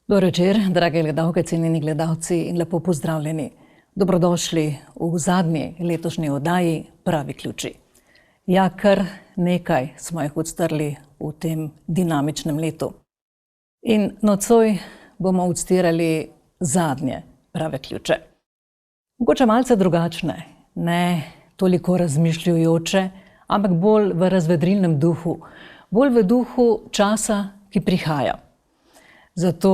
Dobro večer, drage gledalke, cenjeni gledalci in lepo pozdravljeni. Dobrodošli v zadnji letošnji oddaji Pravi ključi. Ja, kar nekaj smo jih odstrli v tem dinamičnem letu. In nocoj bomo odstirali zadnje prave ključe. Mogoče malce drugačne, ne toliko razmišljujoče, ampak bolj v razvedrilnem duhu, bolj v duhu časa, ki prihaja. Zato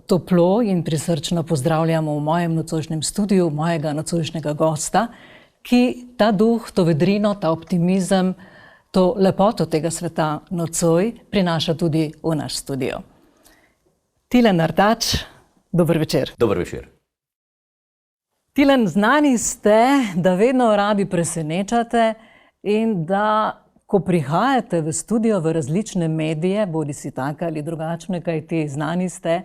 toplo in prisrčno pozdravljamo v mojem nocojšnjem studiu mojega nocojšnjega gosta, ki ta duh, to vedrino, ta optimizem, to lepoto tega sveta nocoj prinaša tudi v naš studio. Tilen Artač, dober večer. Dober večer. Tilen, znani ste, da vedno radi presenečate in da ko prihajate v studio, v različne medije, bodisi take ali drugačne, kajti znani ste,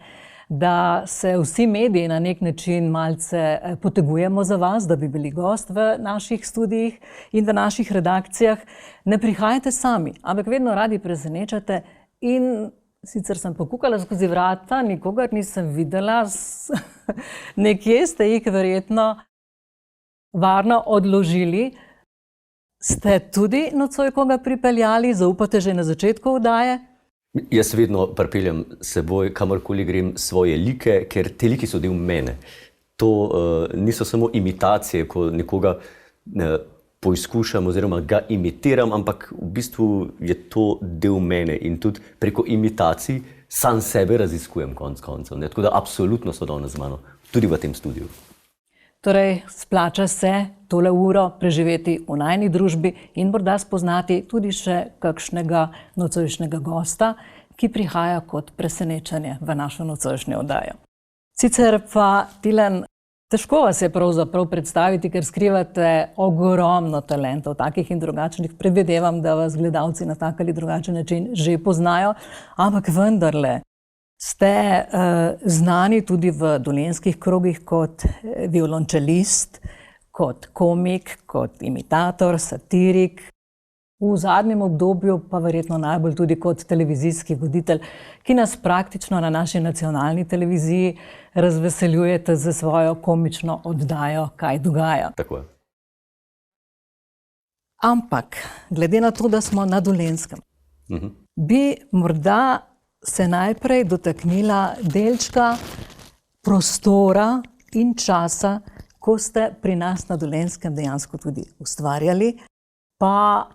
da se vsi mediji na nek način malce potegujemo za vas, da bi bili gost v naših studijih in v naših redakcijah. Ne prihajate sami, ampak vedno radi presenečate in sicer sem pokukala skozi vrata, nikogar nisem videla, nekje ste jih verjetno varno odložili. Ste tudi nocoj koga pripeljali, zaupate že na začetku oddaje? Jaz vedno pripeljem s seboj, kamorkoli grem, svoje like, ker te liki so del mene. To niso samo imitacije, ko nekoga poizkušam oziroma ga imitiram, ampak v bistvu je to del mene in tudi preko imitacij sam sebe raziskujem konec koncev. Tako da absolutno so danes z mano, tudi v tem studiu. Torej, splača se tole uro preživeti v najini družbi in morda spoznati tudi še kakšnega nocojšnjega gosta, ki prihaja kot presenečenje v našo nocojšnjo oddajo. Sicer pa, Tilen, težko vas je pravzaprav predstaviti, ker skrivate ogromno talentov, takih in drugačnih. Predvidevam, da vas gledalci na tak ali drugačen način že poznajo, ampak vendarle, ste znani tudi v dolenjskih krogih kot violončelist, kot komik, kot imitator, satirik. V zadnjem obdobju pa verjetno najbolj tudi kot televizijski voditelj, ki nas praktično na naši nacionalni televiziji razveseljujete za svojo komično oddajo Kaj dogaja. Tako je. Ampak, glede na to, da smo na Dolenjskem, bi morda se najprej dotaknila delčka prostora in časa, ko ste pri nas na Dolenjskem dejansko tudi ustvarjali. Pa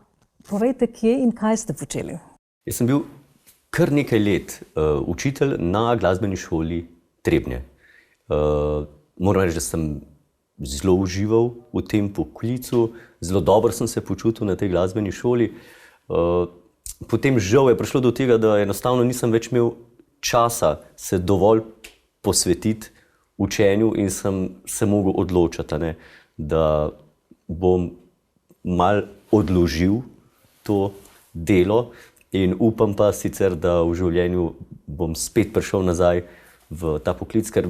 povejte, kje in kaj ste počeli? Jaz sem bil kar nekaj let učitelj na glasbeni šoli Trebnje. Moram reči, da sem zelo užival v tem poklicu, zelo dobro sem se počutil na tej glasbeni šoli. Potem žal je prišlo do tega, da enostavno nisem več imel časa se dovolj posvetiti učenju in sem se mogel odločiti, da bom malo odložil to delo in upam pa sicer, da v življenju bom spet prišel nazaj v ta poklic, ker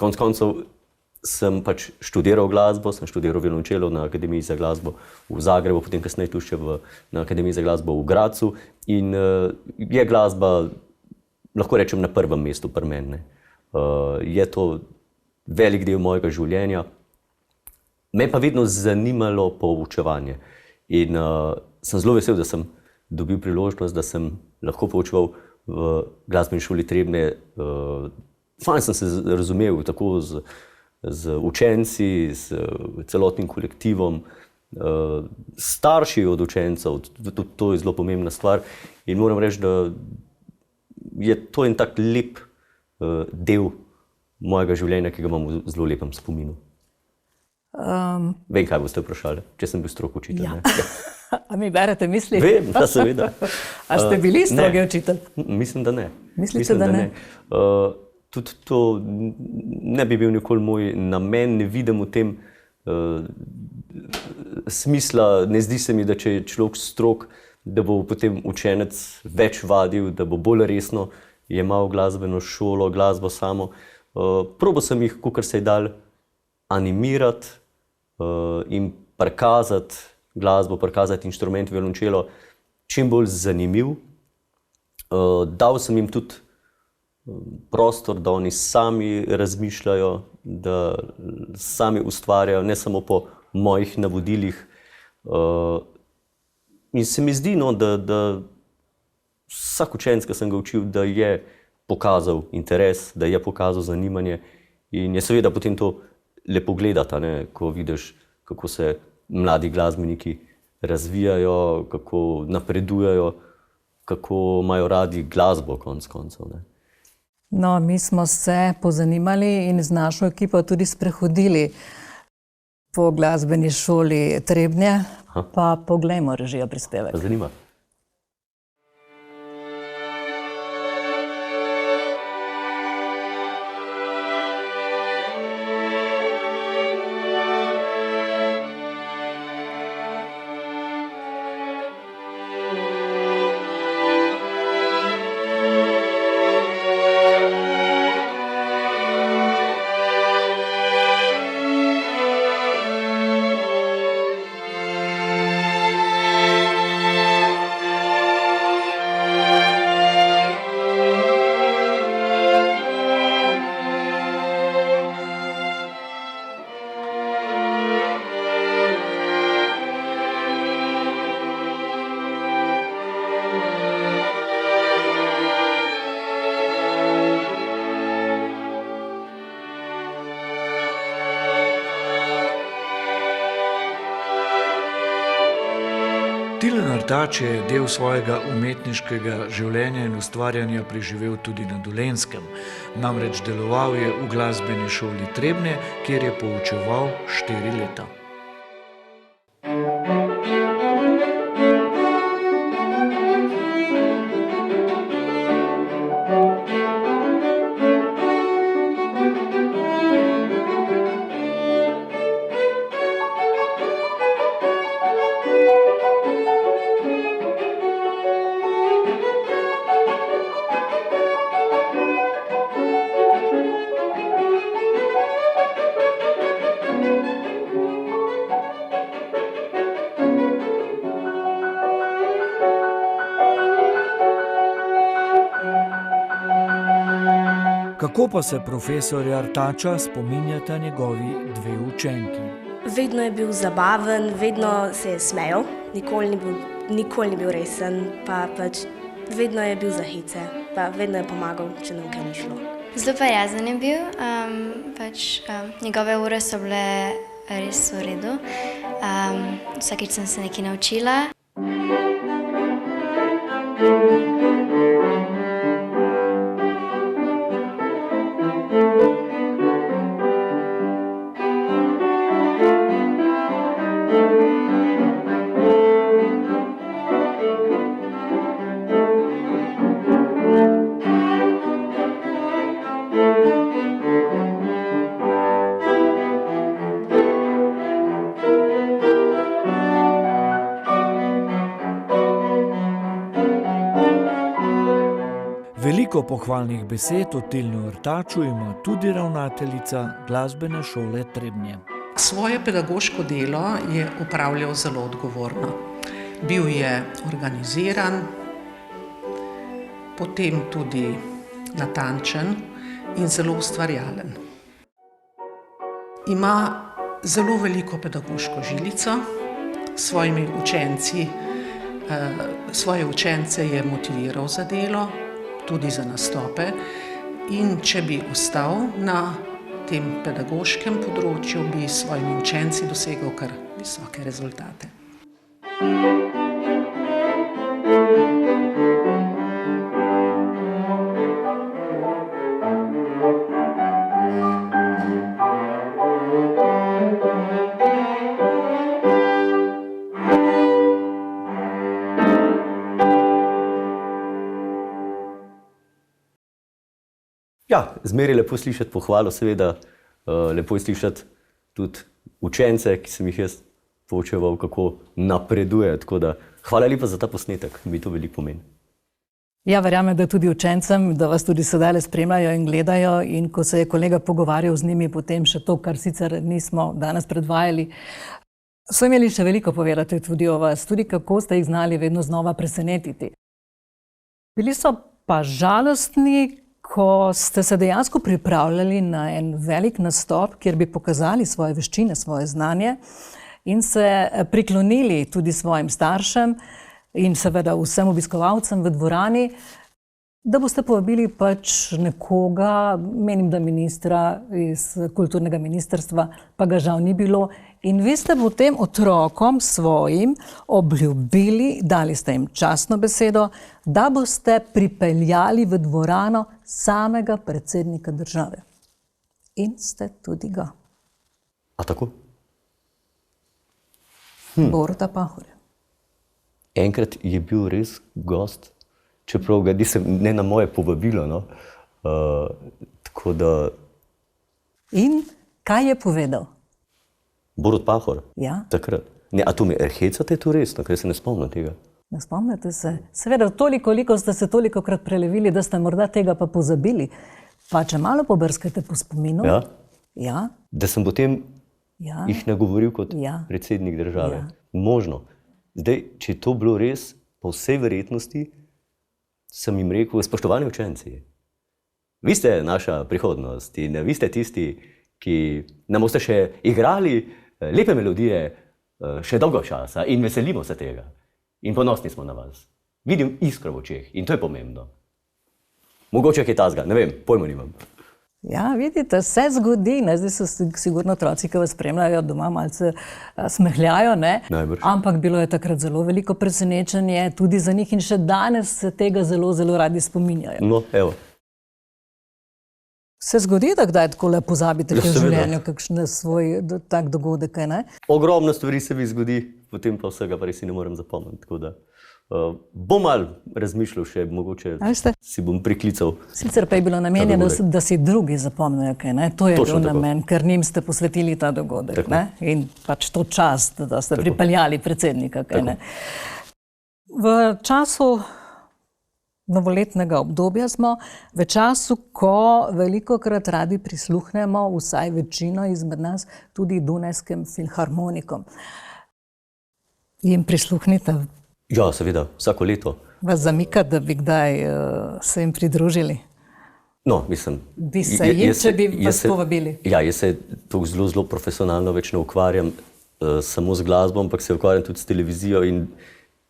konec koncev sem pač študiral glasbo, sem študiral violončelo na Akademiji za glasbo v Zagrebu, potem kasneje tu še na Akademiji za glasbo v Gradcu in je glasba, lahko rečem, na prvem mestu pri meni. Je to velik del mojega življenja. Me pa vedno zanimalo poučevanje in sem zelo vesel, da sem dobil priložnost, da sem lahko poučeval v glasbeni šoli Trebnje. Fajn sem se razumel tako z učenci, s celotnim kolektivom, starši od učencev, to je zelo pomembna stvar in moram reči, da je to en tak lep del mojega življenja, ki ga imam v zelo lepem spominu. Vem, kaj boste vprašali, če sem bil strog učitelj. Ja. A mi berete misli? Vem, da seveda. A ste bili strogi učitelj? Mislim, da ne. Mislite, da ne? Tudi to ne bi bil nikoli moj namen, ne vidim v tem smisla. Ne zdi se mi, da če je človek strog, da bo potem učenec več vadil, da bo bolj resno jemal glasbeno šolo, glasbo samo. Probal sem jih, kakor se je dal, animirati in prikazati glasbo, prikazati inštrument violončelo čim bolj zanimiv. Dal sem jim tudi prostor, da oni sami razmišljajo, da sami ustvarjajo, ne samo po mojih navodilih. In se mi zdi, da vsak učenec, ki sem ga učil, da je pokazal interes, da je pokazal zanimanje in je seveda potem to lepo gledati, ko vidiš, kako se mladi glasbeniki razvijajo, kako napredujejo, kako imajo radi glasbo konec koncev. No, mi smo se pozanimali in z našo ekipo tudi sprehodili po glasbeni šoli Trebnje, pa poglejmo režijo prispevek. Zanima. Tilen Artač je del svojega umetniškega življenja in ustvarjanja preživel tudi na Dolenjskem. Namreč deloval je v glasbeni šoli Trebnje, kjer je poučeval 4 leta. Kako pa se profesorja Artača spominjata njegovi 2 učenki? Vedno je bil zabaven, vedno se je smejal, nikoli ni bil resen, pa pač vedno je bil za hece, pa vedno je pomagal, če nam kaj ni šlo. Zelo prijazen je bil, njegove ure so bile res v redu, vsakič sem se nekaj naučila. Veliko pohvalnih besed o Tilnu Artaču ima tudi ravnateljica glasbene šole Trebnje. Svoje pedagoško delo je opravljal zelo odgovorno. Bil je organiziran, potem tudi natančen in zelo ustvarjalen. Ima zelo veliko pedagoško žilico, svoje učence je motiviral za delo, tudi za nastope, in če bi ostal na tem pedagoškem področju, bi s svojimi učenci dosegel kar visoke rezultate. Ja, zmeraj lepo slišati pohvalo, seveda lepo je slišati tudi učence, ki sem jih jaz poučeval, kako napreduje. Tako da hvala lepa za ta posnetek, mi to veliko pomeni. Ja, verjamem, da tudi učencem, da vas tudi sedaj spremljajo in gledajo, in ko se je kolega pogovarjal z njimi, potem še to, kar sicer nismo danes predvajali, so imeli še veliko povedati tudi o vas, tudi kako ste jih znali vedno znova presenetiti. Bili so pa žalostni, ko ste se dejansko pripravljali na en velik nastop, kjer bi pokazali svoje veščine, svoje znanje in se priklonili tudi svojim staršem in seveda vsem obiskovalcem v dvorani, da boste povabili pač nekoga, menim, da ministra iz kulturnega ministrstva, pa ga žal ni bilo. In vi ste potem otrokom svojim obljubili, dali ste jim častno besedo, da boste pripeljali v dvorano samega predsednika države. In ste tudi ga. A tako? Boruta Pahorja. Enkrat je bil res gost, čeprav ga nisem, ne na moje povabilo, no. Tako da... In kaj je povedal? Borut Pahor? Ja. Takrat. Ne, a to me hecate to resno, ker se ne spomnim tega. Ne spomnite se? Seveda, toliko ste se tolikokrat prelevili, da ste morda tega pa pozabili. Pa če malo pobrskate po spominu. Ja? Ja. Da sem potem Ja. jih nagovoril kot Ja. predsednik države. Ja. Možno. Zdaj, če je to bilo res, po vsej verjetnosti, sem jim rekel, spoštovani učenci, vi ste naša prihodnost in vi ste tisti, ki nam boste še igrali lepe melodije še dolgo časa in veselimo se tega. In ponosni smo na vas. Vidim iskro v očeh in to je pomembno. Mogoče kaj tazga, ne vem, pojma nimam. Ja, vidite, se zgodi, ne? Zdaj so sigurno otroci, ki vas spremljajo doma, malce smehljajo, ne? Najbrž. Ampak bilo je takrat zelo veliko presenečenje, tudi za njih in še danes se tega zelo, zelo radi spominjajo. No, evo. Se zgodi, da kdaj takole pozabite Ja, v seveda. življenju kakšen svoj tak dogodek, kaj ne? Ogromno stvari se mi zgodi, potem pa vsega pa res si ne morem zapomniti. Tako da bom mal razmišljal še, mogoče A veste? si bom priklical. Sicer pa je bilo namenjeno, dogodek. da si drugi zapomnijo, kaj ne? To je Točno bil tako. namen, ker njim ste posvetili ta dogodek, Tako. ne? In pač to čast, da ste pripeljali predsednika, kaj ne? V času novoletnega obdobja smo, v času, ko velikokrat radi prisluhnemo, vsaj večino izmed nas, tudi Dunajskim filharmonikom. Jim prisluhnite? Ja, seveda, vsako leto. Vas zamika, da bi kdaj se jim pridružili? No, mislim... Bi se jim, če bi vas povabili? Ja, jaz se tukaj zelo, zelo profesionalno več ne ukvarjam samo z glasbo, ampak se ukvarjam tudi s televizijo in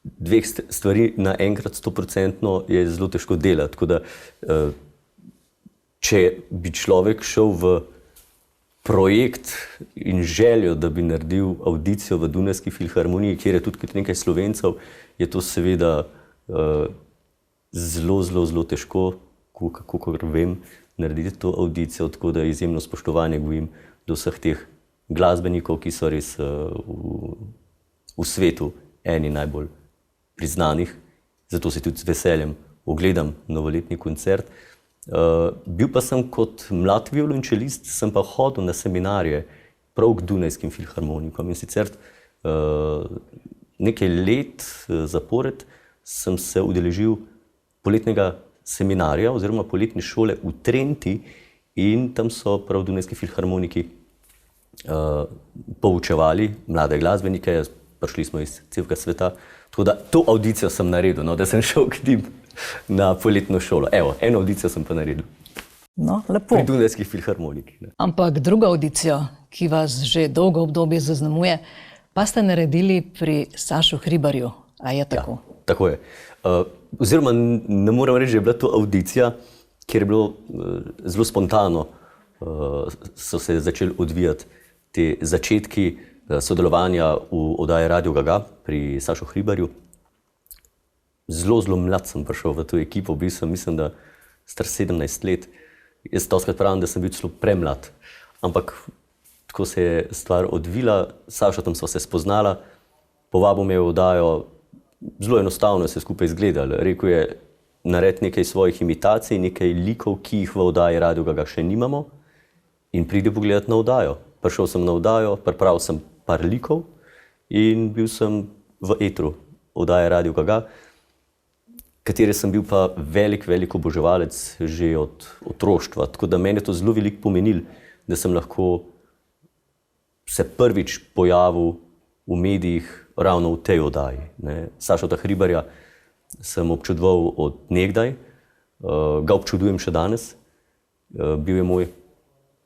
dveh stvari naenkrat 100% je zelo težko delati. Tako da, če bi človek šel v projekt in željo, da bi naredil audicijo v Dunajski filharmoniji, kjer je tudi nekaj Slovencev, je to seveda zelo, zelo, zelo težko, kakor vem, narediti to audicijo, tako da izjemno spoštovanje gojim do vseh teh glasbenikov, ki so res v svetu eni najbolj priznanih. Zato si tudi z veseljem ogledam novoletni koncert. Bil pa sem kot mlad violončelist, sem pa hodil na seminarje prav k Dunajskim filharmonikom in sicer nekaj let zapored sem se udeležil poletnega seminarja oziroma poletne šole v Trenti in tam so prav Dunajski filharmoniki poučevali mlade glasbenike, prišli smo iz celega sveta, tako da to audicijo sem naredil, no, da sem šel k njim na poletno šolo. Evo, eno audicijo sem pa naredil. No, lepo. Pri Dunajskih filharmonikih. Ampak drugo audicijo, ki vas že dolgo obdobje zaznamuje, pa ste naredili pri Sašu Hribarju. A je tako? Ja, tako je. Oziroma, ne moram reči, da je bila to audicija, kjer je bilo zelo spontano, so se začeli odvijati te začetki sodelovanja v oddaji Radio Gaga pri Sašu Hribarju. Zelo, zelo mlad sem prišel v to ekipo, bil sem, mislim, da star 17 let. Jaz dostikrat pravim, da sem bil celo premlad. Ampak tako se je stvar odvila, Sašo tam sva se spoznala, povabil me v oddajo, zelo enostavno se skupaj izgledali. Rekel je, naredi nekaj svojih imitacij, nekaj likov, ki jih v oddaji Radio Gaga še nimamo in pridi pogledati na oddajo. Prišel sem na oddajo, pripravil sem par likov in bil sem v etru oddaje Radio Gaga, katere sem bil pa velik oboževalec že od otroštva. Tako da meni je to zelo veliko pomenilo, da sem lahko se prvič pojavil v medijih ravno v tej oddaji. Sašota Hribarja sem občudoval od nekdaj. ga občudujem še danes. Bil je moj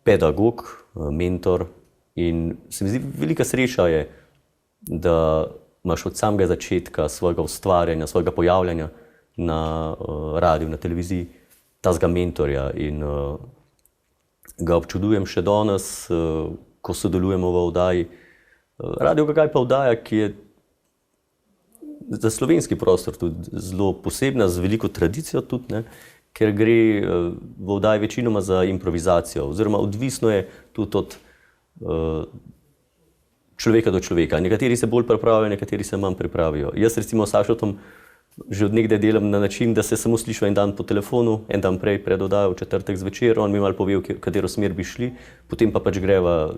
pedagog, mentor in se mi zdi velika sreča je, da imaš od samega začetka svojega ustvarjanja, svojega pojavljanja na radiju, na televiziji, tazga mentorja in ga občudujem še danes, ko sodelujemo v oddaji. Radio Gagaj pa oddaja, ki je za slovenski prostor tudi zelo posebna, z veliko tradicijo tudi, ne, ker gre v oddaji večinoma za improvizacijo, oziroma odvisno je tudi od človeka do človeka. Nekateri se bolj pripravijo, nekateri se manj pripravijo. Jaz recimo s Sašotom že od nekdaj delam na način, da se samo slišva en dan po telefonu, en dan prej pred oddajo, v četrtek zvečer, on mi malo pove, v katero smer bi šli, potem pa pač greva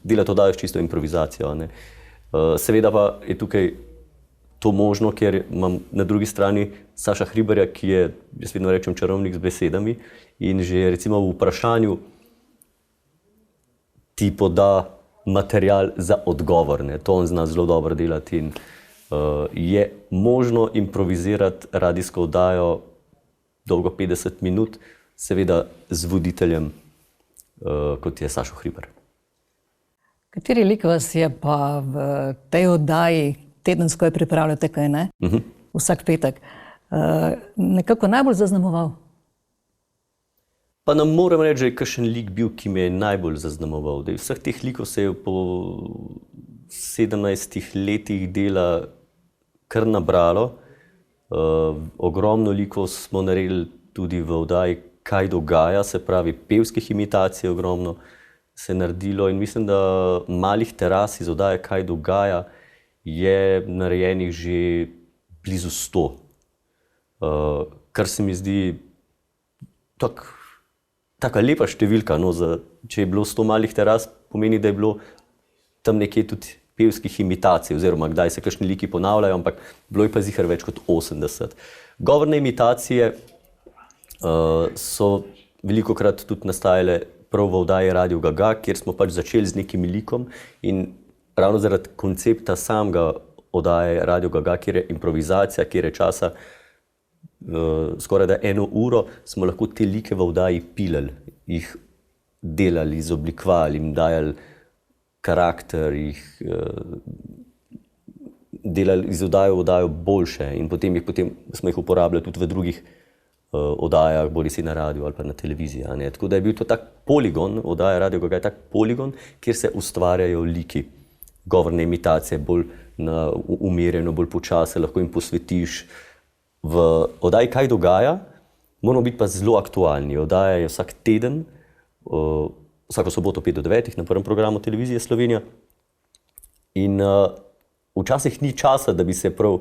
delati oddajo s čisto improvizacijo. Ne. Seveda pa je tukaj to možno, ker imam na drugi strani Saša Hribarja, ki je, jaz vedno rečem, čarovnik z besedami in že recimo v vprašanju ti poda material za odgovor. Ne. To on zna zelo dobro delati in je možno improvizirati radijsko oddajo dolgo 50 minut, seveda z voditeljem, kot je Sašo Hribar. Kateri lik vas je pa v tej oddaji, tedensko jo pripravljate, kaj ne? Vsak petek, nekako najbolj zaznamoval? Pa nam moram reči, že je kakšen lik bil, ki me je najbolj zaznamoval. Vseh teh likov se je po 17 letih dela kar nabralo. Ogromno likov smo naredili tudi v oddaji Kaj dogaja, se pravi pevskih imitacij ogromno se je naredilo in mislim, da Malih teras iz oddaje Kaj dogaja je narejenih že blizu 100. Kar se mi zdi taka lepa številka. No, če je bilo 100 Malih teras, pomeni, da je bilo tam nekje tudi pevskih imitacij, oziroma kdaj se kakšni liki ponavljajo, ampak bilo je pa ziher več kot 80. Govorne imitacije so velikokrat tudi nastajale prav v oddaji Radio Gaga, kjer smo pač začeli z nekim likom in ravno zaradi koncepta samega oddaje Radio Gaga, kjer je improvizacija, kjer je časa skoraj da 1 uro, smo lahko te like v oddaji pilali, jih delali, izoblikovali, jim dajali karakter, jih delali iz oddaje v oddajo boljše in potem smo jih uporabljali tudi v drugih oddajah, bodi si na radiju ali pa na televiziji. Tako da je bil to tak poligon, oddaja Radio Gaga je tak poligon, kjer se ustvarjajo liki, govorne imitacije, bolj umirjeno, bolj počase, lahko jim posvetiš. V oddaji Kaj dogaja moramo biti pa zelo aktualni. Oddaja je vsak teden, vsako soboto 5 do 9 na prvem programu televizije Slovenija in včasih ni časa, da bi se prav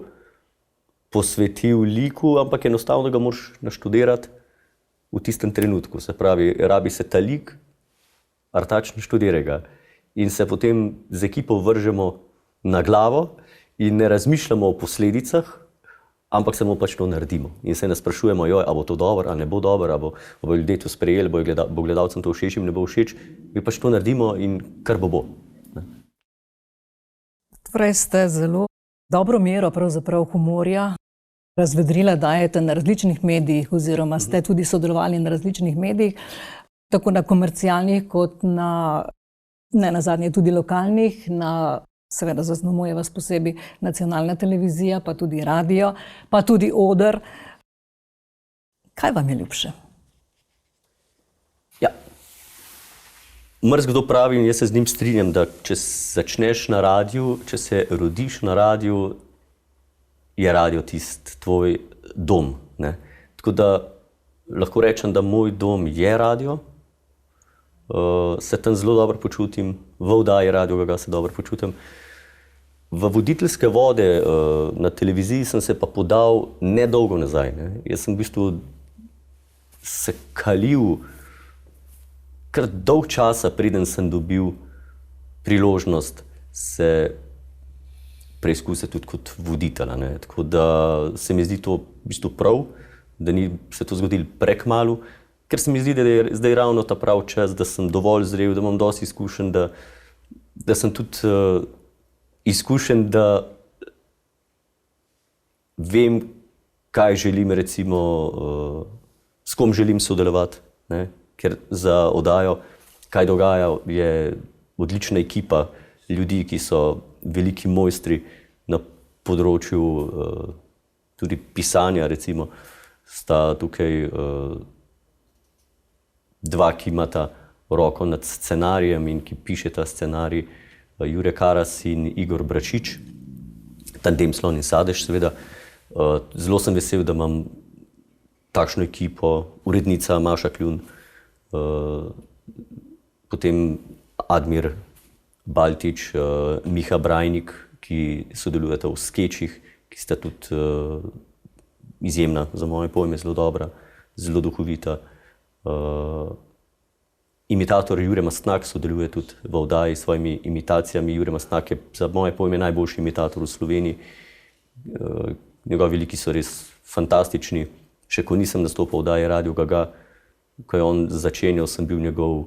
posvetil liku, ampak enostavno ga moraš naštudirati v tistem trenutku. Se pravi, rabi se ta lik, artač naštudira ga in se potem z ekipo vržemo na glavo in ne razmišljamo o posledicah, ampak samo pač to naredimo. In se ne sprašujemo, a bo to dobro, ali ne bo dobro, ali bo ljudje to sprejeli, bo gledalcem to všeč, jim ne bo všeč. Mi pač to naredimo in kar bo. Torej ste zelo dobro mero pravzaprav humorja razvedrila, dajete na različnih medijih oziroma ste tudi sodelovali na različnih medijih, tako na komercialnih kot na, ne nazadnje tudi lokalnih, seveda zaznamuje vas posebej nacionalna televizija, pa tudi radio, pa tudi oder. Kaj vam je ljubše? Ja, marsikdo pravi in jaz se z njim strinjam, da če začneš na radiju, če se rodiš na radiju, je radio tisti tvoj dom. Ne? Tako da lahko rečem, da moj dom je radio, se tam zelo dobro počutim, v oddaji Radio Gaga se dobro počutim. V voditeljske vode na televiziji sem se pa podal nedolgo nazaj. Ne? Jaz sem v bistvu se kalil kar dolg časa, preden sem dobil priložnost se preizkusiti tudi kot voditelj. Ne? Tako da se mi zdi to v bistvu prav, da ni se to zgodilo prekmalu, ker se mi zdi, da je zdaj ravno ta prav čas, da sem dovolj zrel, da imam dosti izkušenj, da sem tudi izkušen, da vem, kaj želim recimo, s kom želim sodelovati, ne? Ker za oddajo Kaj dogaja je odlična ekipa ljudi, ki so veliki mojstri na področju tudi pisanja, recimo, sta tukaj dva, ki imata roko nad scenarijem in ki pišeta scenarij, Jure Karas in Igor Bračič, tandem Slon in Sadež, seveda. Zelo sem vesel, da imam takšno ekipo, urednica Maša Kljun, potem Admir Baltič, Miha Brajnik, ki sodelujeta v skečih, ki sta tudi izjemna, za moje pojme zelo dobra, zelo duhovita. Imitator Jure Mastnak sodeluje tudi v oddaji s svojimi imitacijami. Jure Mastnak je za moje pojme najboljši imitator v Sloveniji. Njegovi liki so res fantastični. Še ko nisem nastopil v oddaji Radio Gaga, ko je on začenjal, sem bil njegov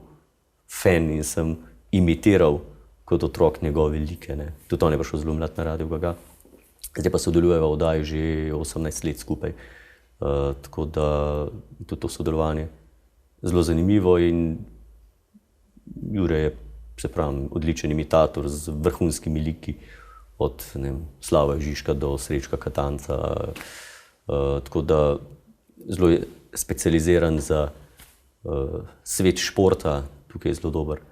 fan in sem imitiral kot otrok njegove like. Ne. Tudi on je prišel zelo mlad na Radio Gaga. Zdaj pa sodelujeva v oddaji že 18 let skupaj. Tako da tudi to sodelovanje zelo zanimivo in Jure je, se pravim, odličen imitator z vrhunskimi liki, od Slava Žižka do Srečka Katanca. Tako da zelo je specializiran za svet športa, tukaj je zelo dober.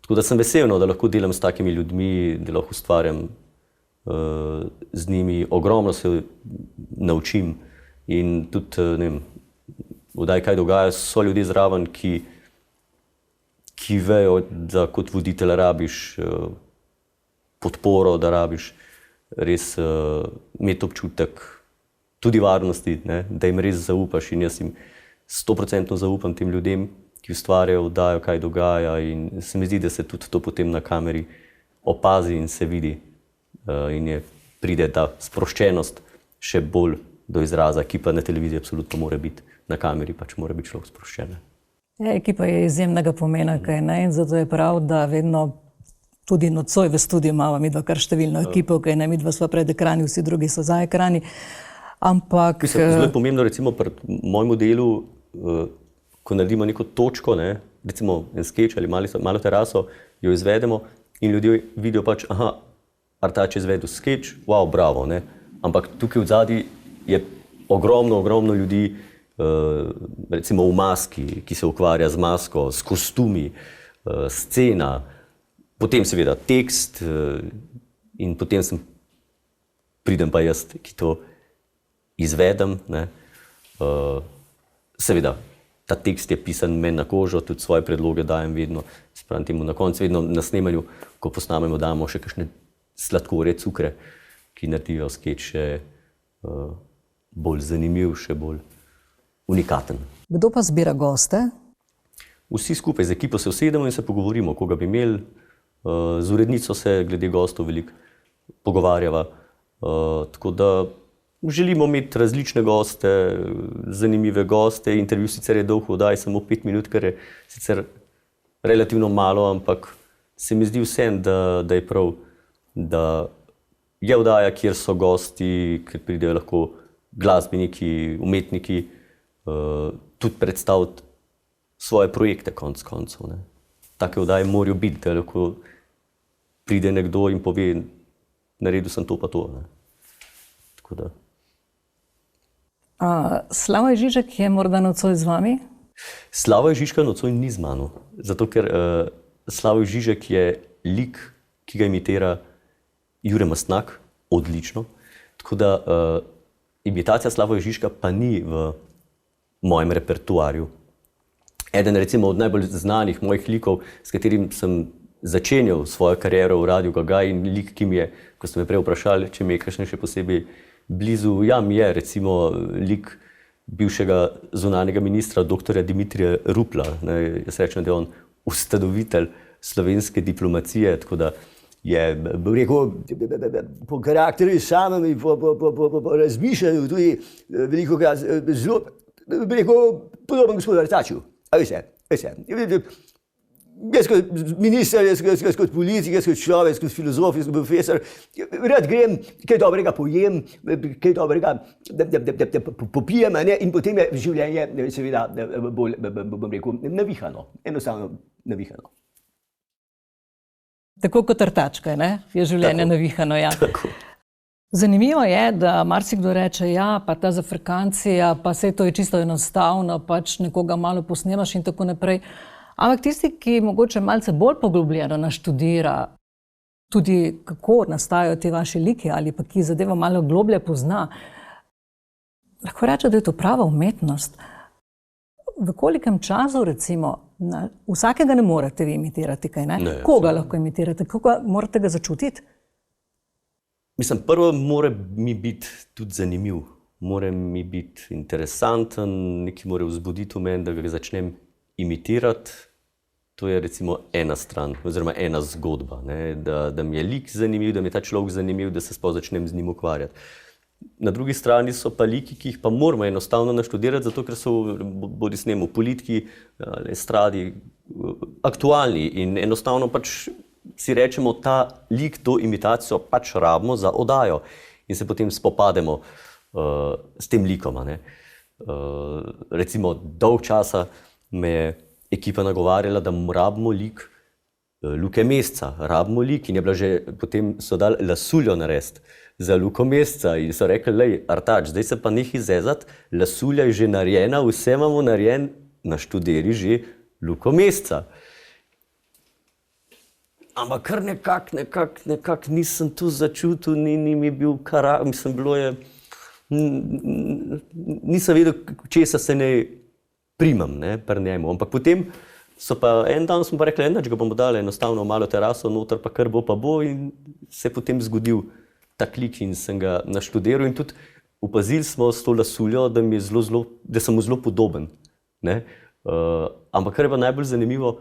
Tako da sem vesel, da lahko delam s takimi ljudmi, da lahko ustvarjam z njimi, ogromno se naučim in tudi, ne vem, oddaji Kaj dogaja, so ljudje zraven, ki vejo, da kot voditelj rabiš podporo, da rabiš res imeti občutek tudi varnosti, ne, da jim res zaupaš in jaz jim 100% zaupam tem ljudem, ki ustvarjajo oddajo Kaj dogaja in se mi zdi, da se tudi to potem na kameri opazi in se vidi in pride ta sproščenost še bolj do izraza, ki pa na televiziji absolutno mora biti, na kameri pač mora biti človek sproščena. Ekipa je izjemnega pomena, kaj ne, in zato je prav, da vedno tudi nocoj v studiu imamo midva kar številno ekipo, kaj ne, midva sva pred ekrani, vsi drugi so za ekrani, ampak... Zelo je pomembno, recimo pri mojemu delu, ko naredimo neko točko, ne, recimo en skeč ali malo teraso, jo izvedemo in ljudje vidijo pač, aha, Artač je izvedel skeč, wow, bravo, ne, ampak tukaj v zadnji je ogromno ljudi, recimo v maski, ki se ukvarja z masko, s kostumi, scena, potem seveda tekst in potem pridem pa jaz, ki to izvedem, ne. Seveda, ta tekst je pisan meni na kožo, tudi svoje predloge dajem vedno, spravim temu na koncu, vedno na snemanju, ko posnamemo, damo še kakšne sladkorje, cukre, ki naredijo skeč še bolj zanimiv, še bolj unikaten. Kdo pa zbira goste? Vsi skupaj z ekipo se usedemo in se pogovorimo, koga bi imeli. Z urednico se glede gostov veliko pogovarjava. Tako da želimo imeti različne goste, zanimive goste. Intervju sicer je dolg, oddaj samo 5 minut, kar je sicer relativno malo, ampak se mi zdi vsem, da je prav, da je oddaja, kjer so gosti, kjer pridejo lahko glasbeniki, umetniki, tudi predstaviti svoje projekte konec koncev. Ne. Take oddaje morajo biti, da lahko pride nekdo in pove, naredil sem to pa to. Ne. Tako da. Slavoj Žižek je morda nocoj z vami? Slavoj Žižka nocoj ni z mano, zato ker Slavoj Žižek je lik, ki ga imitira Jure Mastnak, odlično. Tako da imitacija Slavoja Žižka pa ni v mojem repertoarju. Eden recimo od najbolj znanih mojih likov, s katerim sem začenjal svojo kariero v Radio Gaga in lik, ki mi je, ko ste me prej vprašali, če mi je kakšen še posebej blizu, ja, mi je recimo lik bivšega zunanjega ministra, doktorja Dimitrija Rupla. Ne, jaz rečem, da je on ustanovitelj slovenske diplomacije, tako da je, bi rekel, po karakterju samem in po razmišljanju tudi veliko zelo, bi rekel, podoben gospodu Artaču. A veste. jaz kot minister, jaz kot politik, jaz kot človek, jaz kot filozof, jaz kot profesor, rad grem, kaj dobrega pojem, kaj dobrega popijem, ne? In potem je življenje seveda bolj, bom rekel, navihano, enostavno navihano. Tako kot rtačka, ne? Je življenje navihano, ja. Tako. Zanimivo je, da marsikdo reče, ja, pa ta zafrkancija, pa saj to je čisto enostavno, pač nekoga malo posnemaš in tako naprej. Ampak tisti, ki mogoče malce bolj poglobljeno naštudira tudi kako nastajajo ti vaši liki ali pa ki zadevo malo globlje pozna, lahko reče, da je to prava umetnost. V kolikem času, recimo, vsakega ne morete vi imitirati, kaj ne? Ne, koga lahko imitirate? Koga morate ga začutiti? Mislim, prvo mora mi biti tudi zanimiv, mora mi biti interesanten, nekaj mora vzbuditi v meni, da ga začnem imitirati. To je recimo ena stran, oziroma ena zgodba, ne? Da mi je lik zanimiv, da mi je ta človek zanimiv, da se sploh začnem z njim ukvarjati. Na drugi strani so pa liki, ki jih pa moramo enostavno naštudirati, zato ker so bodi snemo v politiki, estradi, aktualni in enostavno pač si rečemo, ta lik, to imitacijo pač rabimo za oddajo in se potem spopademo s tem likom. Recimo dolg časa me je ekipa nagovarjala, da rabimo lik Luke Mesca, rabimo lik in je bila že, potem so dali lasuljo narediti za Luko Mesca in so rekli, lej, Artač, zdaj se pa nekaj zezati, lasulja je že narejena, vse imamo narejen, naštudiri že Luko Mesca. Ampak kar nekako nisem tu začutil, ni mi bil karakter, mislim, bilo je, nisem vedel, česa se ne primam, ne, pri njemu. Ampak potem so pa, en dan smo pa rekli, enač ga bomo dali enostavno malo teraso noter, pa kar bo in se je potem zgodil ta klik in sem ga naštudiral in tudi opazili smo s to lasuljo, da mi je da sem mu zelo podoben, ne. Ampak kar je pa najbolj zanimivo,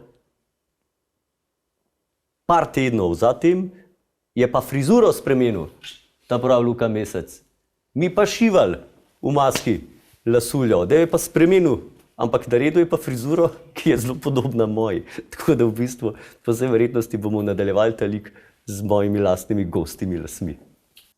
par tednov zatem je pa frizuro spremenil, ta pravi Luka Mesec. Mi pa šivali v maski lasuljo, da je pa spremenil, ampak naredil je pa frizuro, ki je zelo podobna moji. Tako da v bistvu po vsej verjetnosti bomo nadaljevali ta lik z mojimi lastnimi gostimi lasmi.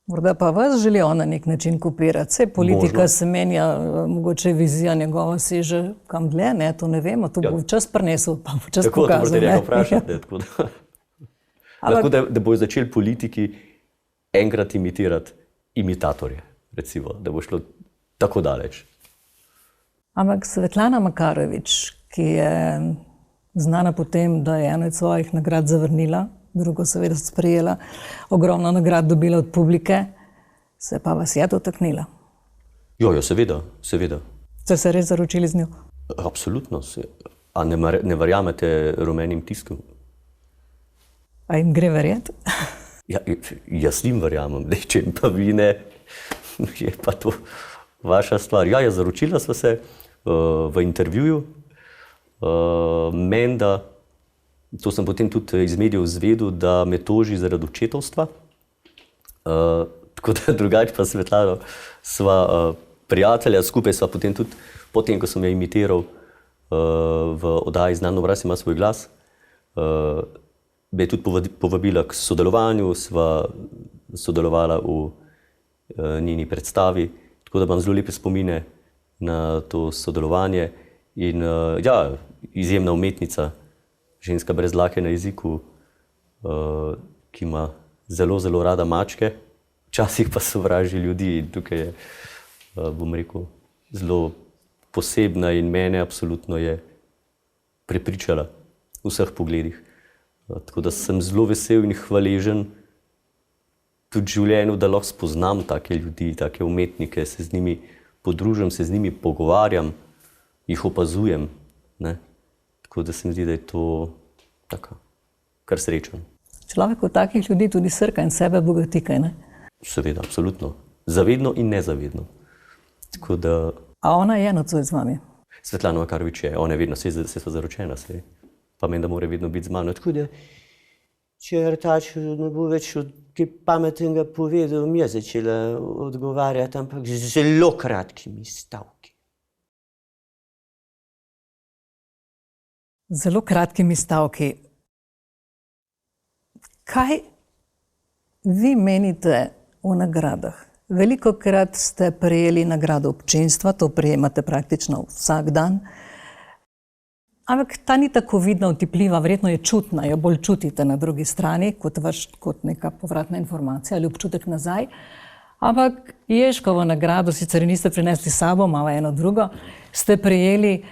Morda pa vas želijo na nek način kopirati. Saj politika se menja, mogoče vizija njegova seže kam dlje, ne, to ne vemo, to bo čas prinesel, pa bo čas pokazal. Tako, to morate njega vprašati, tako da. Lahko, da bojo začeli politiki enkrat imitirati imitatorje, recimo, da bo šlo tako daleč. Ampak Svetlana Makarovič, ki je znana po tem, da je eno od svojih nagrad zavrnila, drugo seveda sprejela, ogromno nagrad dobila od publike, se pa vas je dotaknila. Jo, seveda. Ste se res zaročili z njo? Absolutno. A ne verjamete rumenim tiskom? A jim gre verjeti? Ja, jaz njim verjamem, da če jim pa vi ne, je pa to vaša stvar. Ja, zaročila sva se v intervjuju. Menda, to sem potem tudi iz medijev izvedel, da me toži zaradi očetovstva. Tako da drugače pa Svetlano sva prijatelja, skupaj sva potem tudi, potem ko sem jo imitiral v oddaji Znan obraz ima svoj glas, me je tudi povabila k sodelovanju, sva sodelovala v njeni predstavi, tako da imam zelo lepe spomine na to sodelovanje. In ja, izjemna umetnica, ženska brez dlake na jeziku, ki ima zelo, zelo rada mačke, včasih pa sovraži ljudi in tukaj je, bom rekel, zelo posebna in mene absolutno je prepričala v vseh pogledih. Tako da sem zelo vesel in hvaležen tudi življenju, da lahko spoznam take ljudi, take umetnike, se z njimi podružim, se z njimi pogovarjam, jih opazujem. Ne? Tako da se mi zdi, da je to tako, kar srečen. Človek od takih ljudi tudi srka in sebe bogati, kaj ne? Seveda, absolutno. Zavedno in nezavedno. Tako da... A ona je nocoj z vami? Svetlana Makarovič je, ona je vedno, se sva zaročena, se. Pa meni, da mora vedno biti z mano. Tako da, če Artač ne bo več kaj pametnega povedal, mi je začela odgovarjati, ampak z zelo kratkimi stavki. Zelo kratkimi stavki. Kaj vi menite o nagradah? Velikokrat ste prejeli nagrado občinstva, to prejemate praktično vsak dan. Ampak ta ni tako vidna, otipljiva, verjetno je čutna, jo bolj čutite na drugi strani, kot neka povratna informacija ali občutek nazaj. Ampak Ježkovo nagrado, sicer niste prinesli s sabo, malo eno drugo, ste prejeli,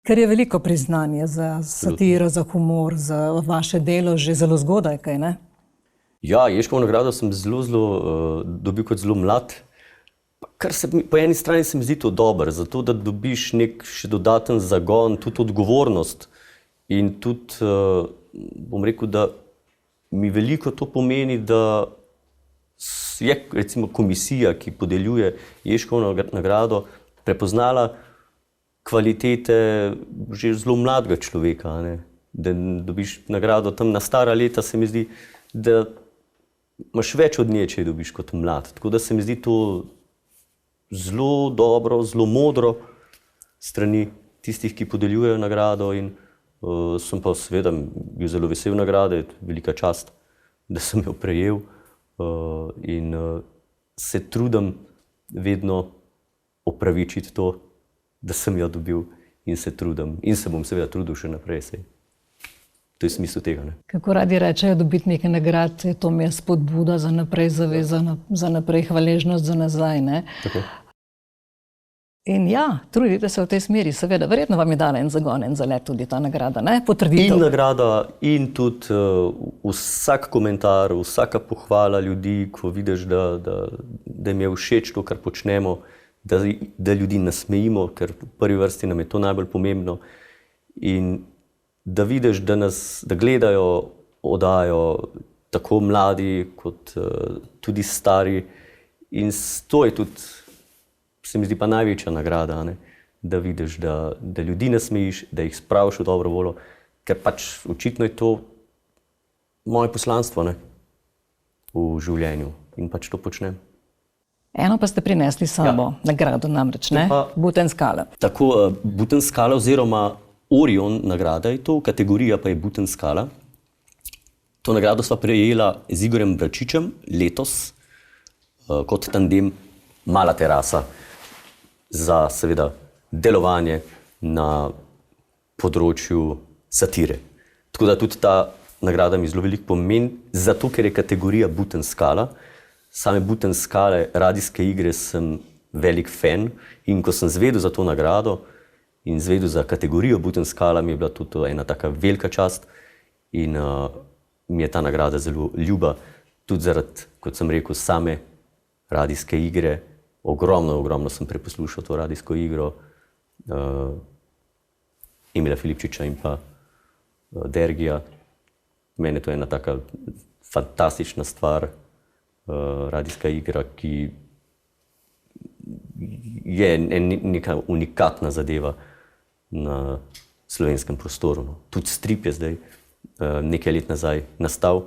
ker je veliko priznanje za satiro, za humor, za vaše delo že zelo zgodaj, kaj ne? Ja, Ježkovo nagrado sem dobil kot zelo mlad. Po eni strani se mi zdi to dobro, zato da dobiš nek še dodaten zagon, tudi odgovornost. In tudi, bom rekel, da mi veliko to pomeni, da je recimo komisija, ki podeljuje Ježkovo nagrado, prepoznala kvalitete že zelo mladega človeka. Ne? Da dobiš nagrado tam na stara leta, se mi zdi, da imaš več od nje, če jo dobiš kot mlad. Tako da se mi zdi to zelo dobro, zelo modro strani tistih, ki podeljujejo nagrado, in sem pa seveda bil zelo vesel nagrade, velika čast, da sem jo prejel, in se trudim vedno opravičiti to, da sem jo dobil, in se trudim in se bom seveda trudil še naprej. To je smisel tega. Ne? Kako radi rečejo, dobiti nekaj nagrad, to mi je spodbuda za naprej, zaveza za naprej, hvaležnost za nazaj. Ne? Tako. In ja, trudite se v tej smeri, seveda. Verjetno vam je dala en zagon, en zalet tudi ta nagrada, ne? Potrditev. In nagrada, in tudi vsak komentar, vsaka pohvala ljudi, ko vidiš, da jim je všeč to, kar počnemo, da ljudi nasmejimo, ker v prvi vrsti nam je to najbolj pomembno. In da vidiš, da gledajo oddajo tako mladi kot tudi stari, in to je tudi, se mi zdi pa največja nagrada, ne? Da vidiš, da ljudi nasmejiš, da jih spraviš v dobro voljo, ker pač očitno je to moje poslanstvo, ne? V življenju, in pač to počnem. Eno pa ste prinesli s sabo, nagrado namreč, ne? Buten skala. Tako, Buten skala oziroma Orion nagrada je to, kategorija pa je Buten skala. To nagrado sva prejela z Igorjem Bračičem letos kot tandem Mala terasa za seveda delovanje na področju satire. Tako da tudi ta nagrada mi zelo veliko pomeni, zato ker je kategorija Buten skala. Same Buten skale, radijske igre, sem velik fan, in ko sem zvedel za to nagrado in zvedel za kategorijo Buten skala, mi je bila tudi ena taka velika čast, in mi je ta nagrada zelo ljuba, tudi zaradi, kot sem rekel, same radijske igre. Ogromno sem preposlušal to radijsko igro Emila Filipčiča in pa Dergija. Meni je to ena taka fantastična stvar, radijska igra, ki je neka unikatna zadeva na slovenskem prostoru. No. Tudi strip je zdaj nekaj let nazaj nastal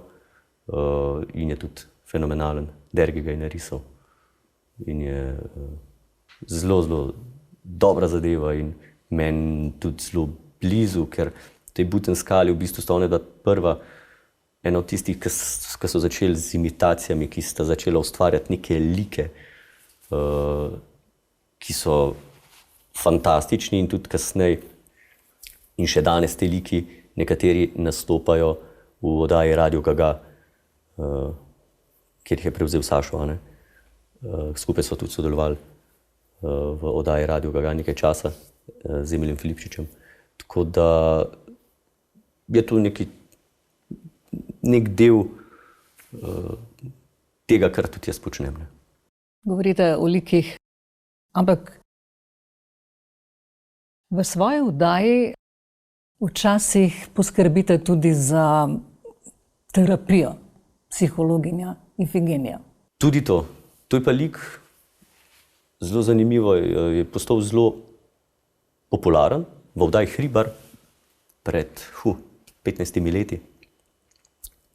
in je tudi fenomenalen. Dergi ga je narisal in je zelo dobra zadeva in meni tudi zelo blizu, ker v tej Buten skali v bistvu sta ona prva, ena od tistih, ki so začeli z imitacijami, ki sta začela ustvarjati neke like, ki so fantastični, in tudi kasneje in še danes te liki nekateri nastopajo v oddaji Radio Gaga, kjer jih je prevzel Sašo. Skupaj so tudi sodelovali v oddaji Radio Gaga nekaj časa z Emilom Filipčičem. Tako da je to nek del tega, kar tudi jaz počnem. Ne. Govorite o likih, ampak v svoji oddaji včasih poskrbite tudi za terapijo, psihologinja Ifigenija. Tudi to. To je pa lik zelo zanimivo, je postal zelo popularen v oddaji Hribar pred 15 leti.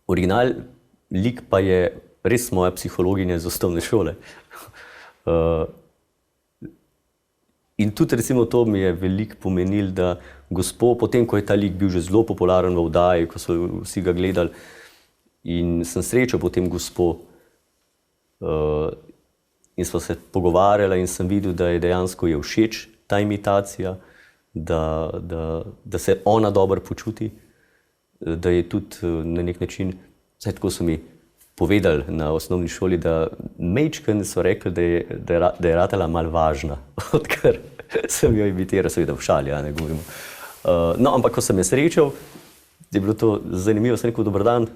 Original lik pa je res moja psihologinja iz osnovne šole. In tudi recimo to mi je veliko pomenilo, da gospod, potem ko je ta lik bil že zelo popularen v oddaji, ko so vsi ga gledali, in sem srečal potem gospod in smo se pogovarjali in sem videl, da je dejansko je všeč ta imitacija, da se ona dobro počuti, da je tudi na nek način, vsaj tako so mi povedali na osnovni šoli, da majčken so rekli, da je ratala malo važna, odkar sem jo imitiral, seveda v šali, ne govorimo. No, ampak ko sem je srečal, je bilo to zanimivo, sem rekel, dober dan,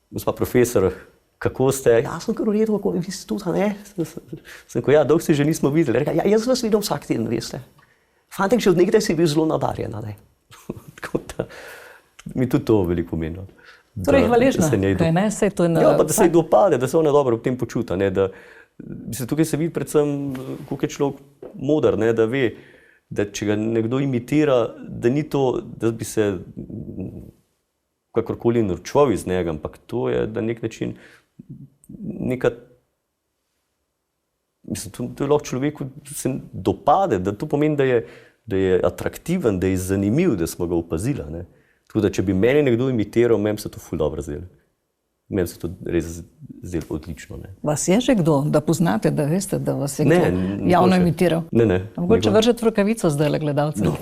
gospa profesor, kako ste? Ja, sem kar v redu, kako vi ste tudi, ne? Sem rekel, ja, dolgo se že nismo videli. Rekel, ja, jaz vas vidim vsak teden, veste. Fantek, že od nekdaj si bil zelo nadarjen, ne? Tako da mi tudi to veliko pomenilo. Torej, hvaležna, kaj ne? Sej to je na... Ja, pa da se ji dopade, da se ona dobro v tem počuta, ne? Da, tukaj se vidi predvsem, koliko je človek moder, ne? Da ve, da če ga nekdo imitira, da ni to, da bi se kakorkoli norčval iz njega, ampak to je, da nek način neka, mislim, to je lahko človeku se dopade, da to pomeni, da je atraktiven, da je zanimiv, da smo ga opazili, ne. Tako da, če bi meni nekdo imitiral, meni se to ful dobro zdelo. Meni se to res zdelo odlično, ne. Vas je že kdo, da poznate, da veste, da vas je kdo javno imitiral? Ne. Mogoče vržete v rokavico zdaj le gledalce? No,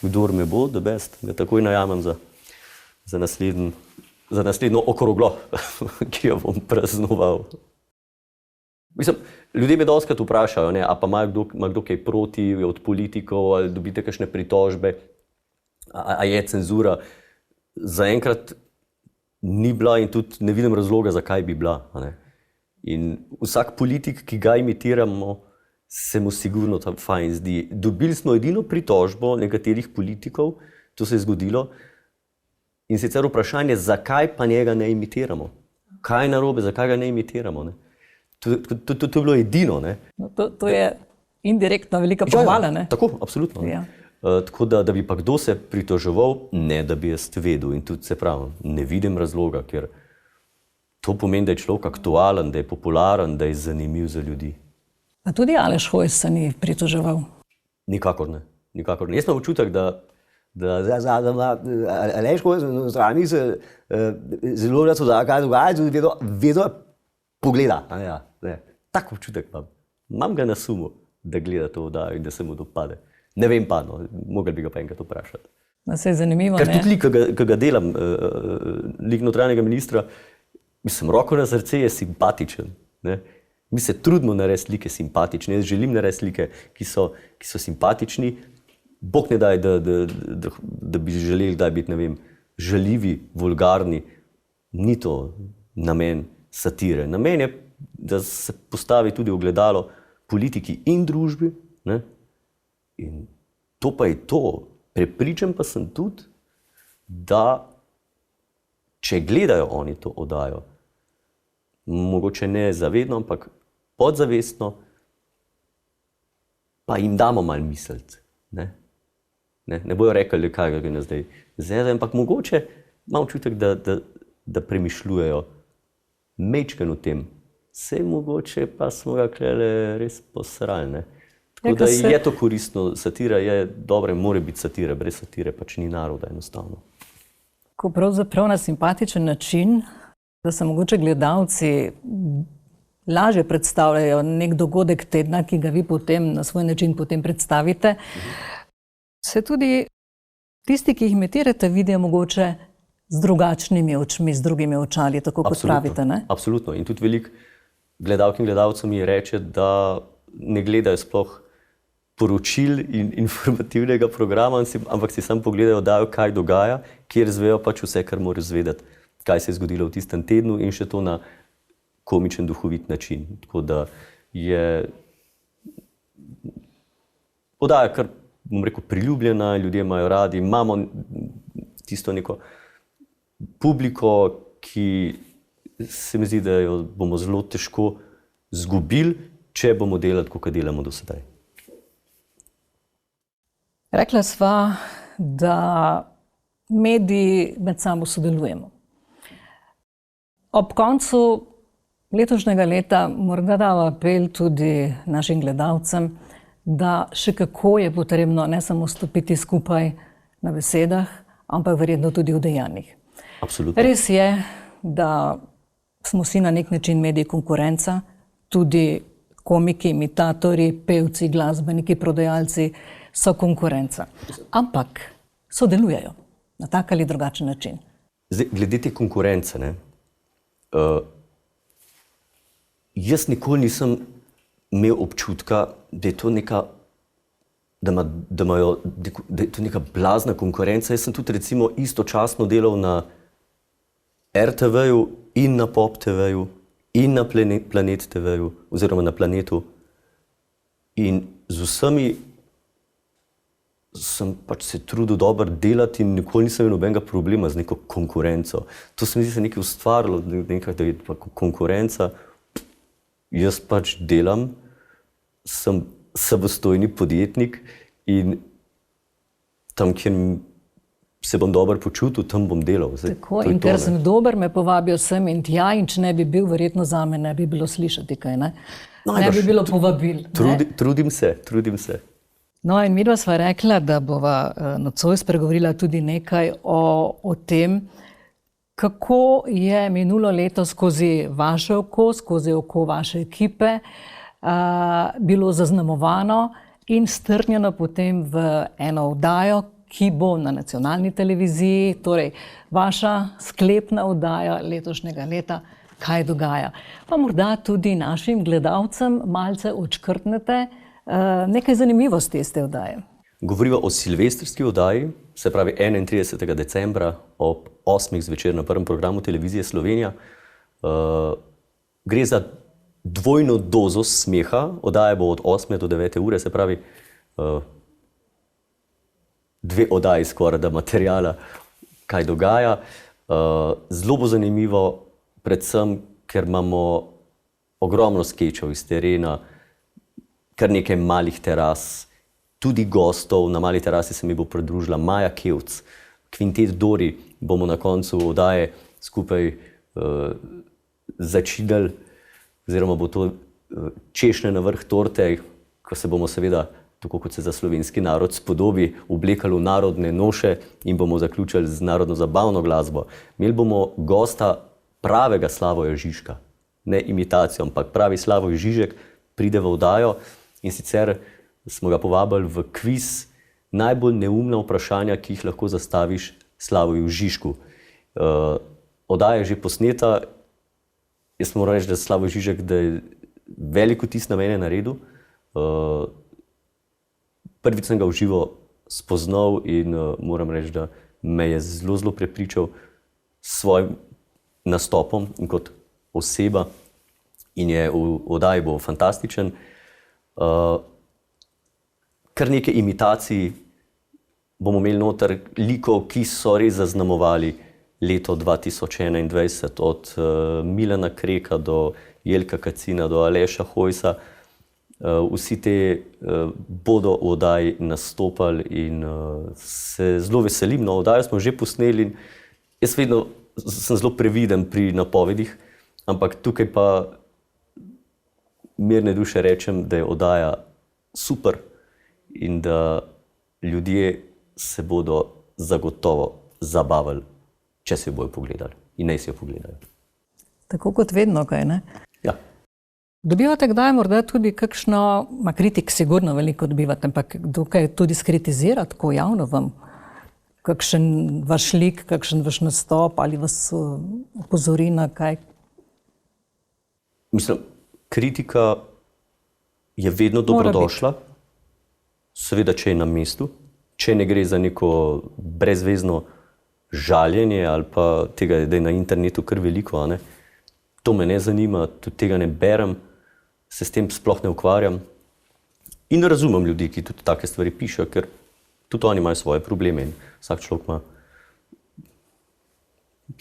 kdor me bo, the best, ga takoj najamem za naslednjo okroglo, ki jo bom praznoval. Mislim, ljudje me dostikrat vprašajo, ne, a pa ima kdo kaj proti od politikov, ali dobite kakšne pritožbe, a je cenzura. Zaenkrat ni bila in tudi ne vidim razloga, zakaj bi bila. Ne. In vsak politik, ki ga imitiramo, se mu sigurno tam fajn zdi. Dobili smo edino pritožbo nekaterih politikov, to se je zgodilo, in sicer vprašanje, zakaj pa njega ne imitiramo. Kaj je narobe, zakaj ga ne imitiramo? Ne? To je bilo edino. Ne? No, to je indirektno velika pohvala, ne? Tako, absolutno. Ja. Tako da bi pa kdo se pritoževal, ne da bi jaz vedel. In tudi se pravi, ne vidim razloga, ker to pomeni, da je človek aktualen, da je popularen, da je zanimiv za ljudi. A tudi Aleš Hojs se ni pritoževal? Nikakor ne. Jaz imam občutek, da Aleš Hojs na strani se zelo rad odzove, kaj dogaja, tudi vedno pogleda. Ja. Tak občutek imam. Imam ga na sumu, da gleda to oddajo in da se mu dopade. Ne vem pa, no, mogel bi ga pa enkrat vprašati. No, se je zanimivo, ker ne? tudi lik, ki ga delam, lik notranjega ministra, mislim, roko na srce je simpatičen. Ne? Mi se trudimo narediti slike simpatične. Jaz želim narediti slike, ki so simpatični. Bog ne daj, da bi želeli, da biti, ne vem, žaljivi, vulgarni. Ni to namen satire. Namen je, da se postavi tudi ogledalo politiki in družbi. Ne? In to pa je to. Prepričan pa sem tudi, da če gledajo oni to oddajo, mogoče ne zavedno, ampak podzavestno, pa jim damo malo misliti. Ne bojo rekli, kaj je zdaj zezaj, ampak mogoče imam občutek, da premišljujejo majčken o tem. Sej mogoče pa smo ga klele res posrali, ne. Tako da je to koristno, satira je dobra, mora biti satira, brez satire pač ni naroda enostavno. Ko pravzaprav na simpatičen način, da se mogoče gledalci lažje predstavljajo nek dogodek tedna, ki ga vi potem na svoj način potem predstavite, se tudi tisti, ki jih imitirate, vidijo mogoče z drugačnimi očmi, z drugimi očali, tako kot pravite, ne? Absolutno. In tudi veliko gledalk in gledalcev mi reče, da ne gledajo sploh poročil in informativnega programa, ampak si samo pogledajo, dajo, kaj dogaja, kjer zvejo pač vse, kar morajo zvedeti, kaj se je zgodilo v tistem tednu in še to na komičen, duhovit način. Tako da je oddaja kar, bom rekel, priljubljena, ljudje imajo radi, imamo tisto neko publiko, ki se mi zdi, da jo bomo zelo težko zgubili, če bomo delali, kot delamo do sedaj. Rekla sva, da mediji med sabo sodelujemo. Ob koncu letošnjega leta morda dava apel tudi našim gledalcem, da še kako je potrebno ne samo stopiti skupaj na besedah, ampak verjetno tudi v dejanjih. Absolutno. Res je, da smo vsi na nek način mediji konkurenca, tudi komiki, imitatorji, pevci, glasbeniki, prodajalci so konkurenca. Ampak sodelujejo na tak ali drugačen način. Zdaj, glede te konkurence, ne, jaz nikoli nisem imel občutka, da je to neka, da je to neka blazna konkurenca. Jaz sem tudi recimo istočasno delal na RTV-ju in na Pop TV-ju in na Planet TV-ju oziroma na Planetu. In z vsemi sem pač se trudil dobro delati in nikoli nisem imel nobenega problema z neko konkurenco. To se mi zdi se nekaj ustvarilo, nekaj, da je pa konkurenca. Jaz pač delam, sem samostojni podjetnik in tam, kjer se bom dobro počutil, tam bom delal. Zdaj, tako, in ker sem dober, me povabijo sem in tja, in če ne bi bil, verjetno zame ne bi bilo slišati kaj, ne? Ne bi bilo povabil. Trudim se. No, in midva sva rekla, da bova nocoj spregovorila tudi nekaj o tem, kako je minulo leto skozi vaše oko, skozi oko vaše ekipe bilo zaznamovano in strnjeno potem v eno oddajo, ki bo na nacionalni televiziji, torej vaša sklepna oddaja letošnjega leta, Kaj dogaja. Pa morda tudi našim gledalcem malce odškrtnete nekaj zanimivosti iz te oddaje. Govoriva o silvestrski oddaji, se pravi 31. decembra ob 8. zvečer na prvem programu televizije Slovenija. Gre za dvojno dozo smeha. Oddaja bo od 8. do 9. ure, se pravi 2 oddaji skoraj da materijala, kaj dogaja. Zelo bo zanimivo, predvsem, ker imamo ogromno skečev iz terena, kar nekaj malih teras, tudi gostov. Na mali terasi se mi bo pridružila Maja Kevc, Kvintet Dori bomo na koncu oddaje skupaj začinili, oziroma bo to češnje na vrh torte, ko se bomo seveda, tako kot se za slovenski narod spodobi, oblekali v narodne noše in bomo zaključili z narodno zabavno glasbo. Imeli bomo gosta pravega Slavoja Žižka, ne imitacijo, ampak pravi Slavoj Žižek pride v oddajo in sicer smo ga povabili v kviz najbolj neumna vprašanja, ki jih lahko zastaviš Slavoju Žižku. Oddaja je že posneta. Jaz moram reči, da Slavoj Žižek, da je veliko vtis na mene naredil. Prvič sem ga v živo spoznal in moram reči, da me je zelo prepričal s svojim nastopom in kot oseba in je v oddaji bo fantastičen. Kar nekaj imitacij bomo imeli noter likov, ki so res zaznamovali leto 2021, od Milana Kreka do Jelka Kacina do Aleša Hojsa. Vsi te bodo v oddaji nastopali in se zelo veselim. No, oddajo smo že posneli in jaz vedno sem zelo previden pri napovedih, ampak tukaj pa mirne duše rečem, da je oddaja super in da ljudje se bodo zagotovo zabavali, če se jo bojo pogledali in naj se jo pogledajo. Tako kot vedno, kaj ne? Ja. Dobivate kdaj morda tudi kakšno, kritik sigurno veliko dobivate, ampak dokaj tudi skritizira tako javno vam? Kakšen vaš lik, kakšen vaš nastop ali vas opozori na kaj? Mislim, kritika je vedno dobrodošla, seveda, če je na mestu, če ne gre za neko brezvezno žaljenje ali pa tega, da je na internetu kar veliko, ne? To me ne zanima, tudi tega ne berem, se s tem sploh ne ukvarjam in razumem ljudi, ki tudi take stvari pišejo, ker tudi oni imajo svoje probleme in vsak človek ima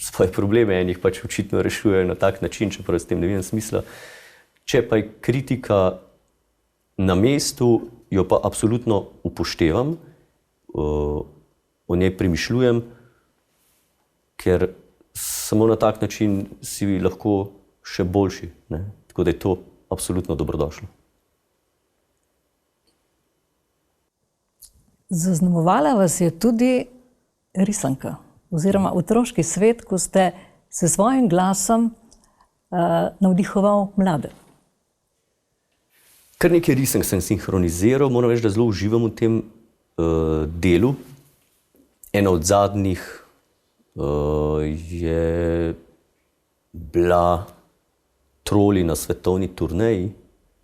svoje probleme in jih pač očitno rešujejo na tak način, čeprav s tem ne vidim smisla. Če pa je kritika na mestu, jo pa absolutno upoštevam, o njej premišljujem, ker samo na tak način si lahko še boljši, ne? Tako da je to absolutno dobrodošlo. Zaznamovala vas je tudi risanka oziroma otroški svet, ko ste se svojim glasom navdihoval mlade. Kar nekaj risank sem sinhroniziral, moram reči, da zelo uživam v tem delu. Ena od zadnjih je bila Troli na svetovni turneji.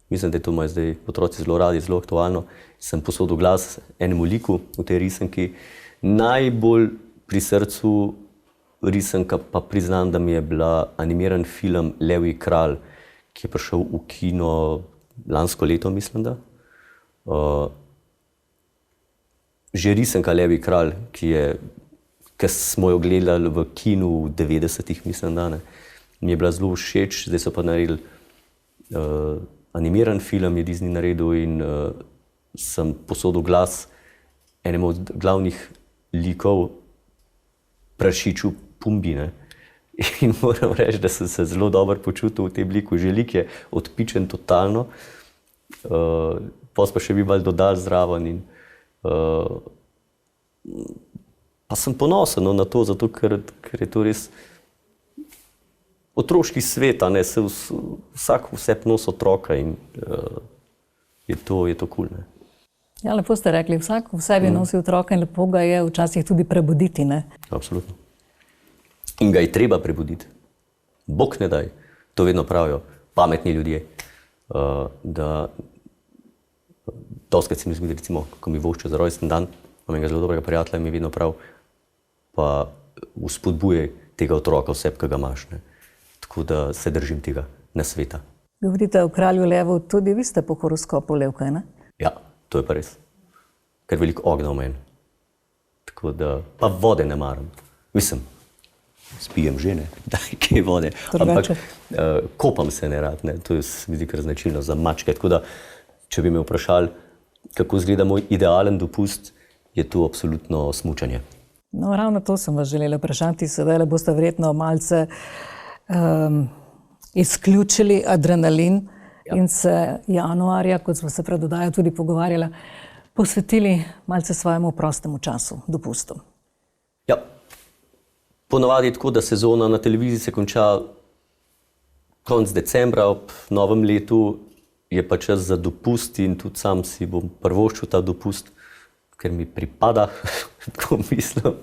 Mislim, da je to imajo zdaj otroci zelo radi, zelo aktualno. Sem posodil glas enemu liku v tej risanki. Najbolj pri srcu risanka pa priznam, da mi je bila animiran film Levji kralj, ki je prišel v kino lansko leto, mislim da. Že risanka Levji kralj, ki smo jo gledali v kinu v 90-ih, mislim da, ne, mi je bila zelo všeč. Zdaj so pa naredili animiran film, je Disney naredil in sem posodil glas enemu od glavnih likov, prašiču Pumbi, ne. In moram reči, da sem se zelo dobro počutil v tem liku. Že lik je odpičen totalno, potem pa še bi malo dodali zraven in pa sem ponosen na to, zato ker je to res otroški svet, ne, vsak vse nos otroka in je to kul, ne. Ja, lepo ste rekli, vsak v sebi nosi otroka in lepo ga je včasih tudi prebuditi, ne? Absolutno. In ga je treba prebuditi. Bog ne daj, to vedno pravijo pametni ljudje, da dostikrat se mi zgodi, recimo, ko mi vošče za rojsten dan, imam enega zelo dobrega prijatelja, mi vedno prav, pa vzpodbujaj tega otroka v sebi, ki ga imaš, ne. Tako da se držim tega nasveta. Govorite o kralju levu, tudi vi ste po horoskopu levka, ne? Ja, to je pa res. Ker veliko ognja v meni. Tako da, pa vode ne maram. Mislim, spijem že, ne, daj kaj vode. Ampak kopam se ne rad, ne, to je mi zdi kar značilno za mačke. Tako da, če bi me vprašali, kako izgleda moj idealen dopust, je to absolutno smučanje. No, ravno to sem vas želela vprašati, sedaj boste verjetno malce izključili adrenalin in se januarja, kot smo se pred oddajo tudi pogovarjali, posvetili malce svojemu prostemu času, dopustu. Ja, ponavadi je tako, da sezona na televiziji se konča konec decembra, ob novem letu je pa čas za dopust in tudi sam si bom privoščil ta dopust, ker mi pripada, tako mislim,